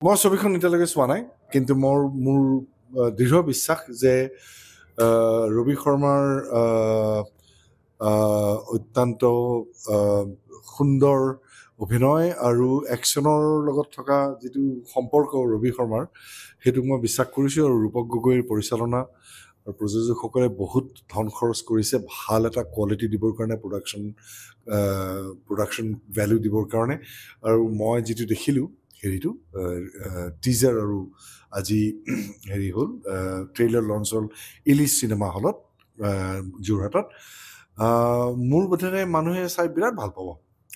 মই ছবিখন এতিয়ালৈকে চোৱা নাই কিন্তু মোৰ দৃঢ় বিশ্বাস যে ৰবি শৰ্মাৰ অত্যন্ত সুন্দৰ অভিনয় আৰু একশ্যনৰ লগত থকা যিটো সম্পৰ্ক ৰবি শৰ্মাৰ সেইটোক মই বিশ্বাস কৰিছোঁ আৰু ৰূপক গগৈৰ পৰিচালনা আৰু প্ৰযোজকসকলে বহুত ধন খৰচ কৰিছে ভাল এটা কোৱালিটি দিবৰ কাৰণে প্ৰডাকশ্যন ভেলু দিবৰ কাৰণে আৰু মই যিটো দেখিলোঁ হেৰিটো টিজাৰ আৰু আজি হেৰি হ'ল ট্ৰেইলাৰ লঞ্চ হ'ল ইলিছ চিনেমা হলত যোৰহাটত মোৰ বোধেৰে মানুহে চাই বিৰাট ভাল পাব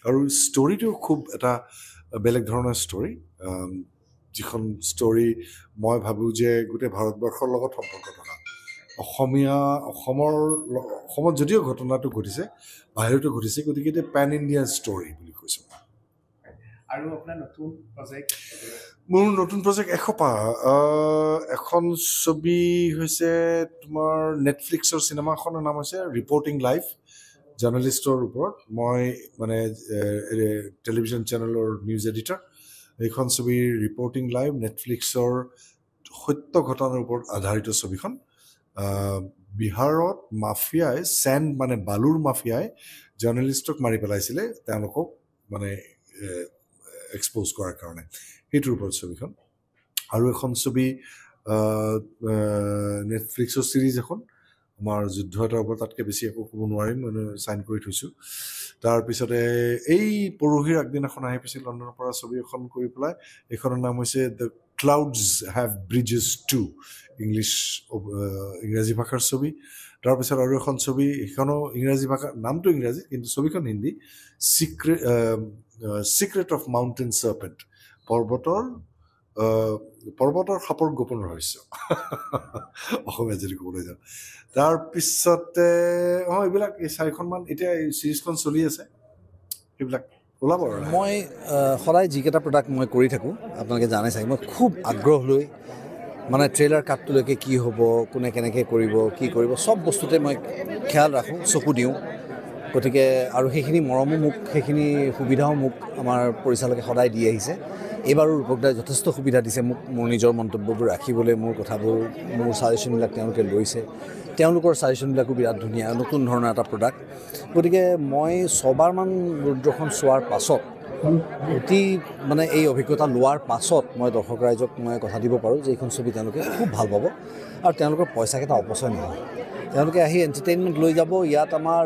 আৰু ষ্টৰিটো খুব এটা বেলেগ ধৰণৰ ষ্টৰি যিখন ষ্টৰি মই ভাবোঁ যে গোটেই ভাৰতবৰ্ষৰ লগত সম্পৰ্ক থকা অসমত যদিও ঘটনাটো ঘটিছে বাহিৰতো ঘটিছে গতিকে এতিয়া পেন ইণ্ডিয়া ষ্টৰি বুলি কৈছোঁ আৰু আপোনাৰ নতুন প্ৰজেক্ট মোৰ নতুন প্ৰজেক্ট এসোপা এখন ছবি হৈছে তোমাৰ নেটফ্লিক্সৰ চিনেমাখনৰ নাম হৈছে ৰিপৰ্টিং লাইভ জাৰ্নেলিষ্টৰ ওপৰত মই মানে টেলিভিশ্যন চেনেলৰ নিউজ এডিটৰ এইখন ছবি ৰিপৰ্টিং লাইভ নেটফ্লিক্সৰ সত্য ঘটনাৰ ওপৰত আধাৰিত ছবিখন বিহাৰত মাফিয়াই চেণ্ড মানে বালুৰ মাফিয়াই জাৰ্নেলিষ্টক মাৰি পেলাইছিলে তেওঁলোকক মানে এক্সপ'জ কৰাৰ কাৰণে সেইটোৰ ওপৰত ছবিখন আৰু এখন ছবি নেটফ্লিক্সৰ ছিৰিজ এখন আমাৰ যুদ্ধ এটাৰ ওপৰত তাতকৈ বেছি একো ক'ব নোৱাৰিম মানে চাইন কৰি থৈছোঁ তাৰপিছতে এই পৰহিৰ আগদিনাখন আহি পাইছিল লণ্ডনৰ পৰা ছবি এখন কৰি পেলাই এইখনৰ নাম হৈছে the clouds have bridges to ইংৰাজী ভাষাৰ ছবি তাৰপিছত আৰু এখন ছবি সেইখনো ইংৰাজী ভাষা নামটো ইংৰাজী কিন্তু ছবিখন Hindi secret of mountain serpent পৰ্বতৰ সাপৰ গোপন ৰহস্য অসমীয়া যদি ক'বলৈ যাওঁ তাৰপিছতে এইবিলাক এই চাৰিখনমান এতিয়া এই ছিৰিজখন চলি আছে সেইবিলাক ওলাব আৰু মই সদায় যিকেইটা প্ৰডাক্ট মই কৰি থাকোঁ আপোনালোকে জানে চাগে মই খুব আগ্ৰহ লৈ মানে ট্ৰেইলাৰ কাটটোলৈকে কি হ'ব কোনে কেনেকৈ কৰিব কি কৰিব চব বস্তুতে মই খেয়াল ৰাখোঁ চকু দিওঁ গতিকে আৰু সেইখিনি মৰমো মোক সেইখিনি সুবিধাও মোক আমাৰ পৰিচালকে সদায় দি আহিছে এইবাৰো ৰূপকদাই যথেষ্ট সুবিধা দিছে মোক মোৰ নিজৰ মন্তব্যবোৰ ৰাখিবলৈ মোৰ কথাবোৰ মোৰ ছাজেশ্যনবিলাক তেওঁলোকে লৈছে তেওঁলোকৰ ছাজেশ্যনবিলাকো বিৰাট ধুনীয়া নতুন ধৰণৰ এটা প্ৰডাক্ট গতিকে মই ছবাৰমান ৰুদ্ৰখন চোৱাৰ পাছত অতি মানে এই অভিজ্ঞতা লোৱাৰ পাছত মই দৰ্শক ৰাইজক মই কথা দিব পাৰোঁ যে এইখন ছবি তেওঁলোকে খুব ভাল পাব আৰু তেওঁলোকৰ পইচাকেইটা অপচয় নহয় তেওঁলোকে আহি এণ্টাৰটেইনমেণ্ট লৈ যাব ইয়াত আমাৰ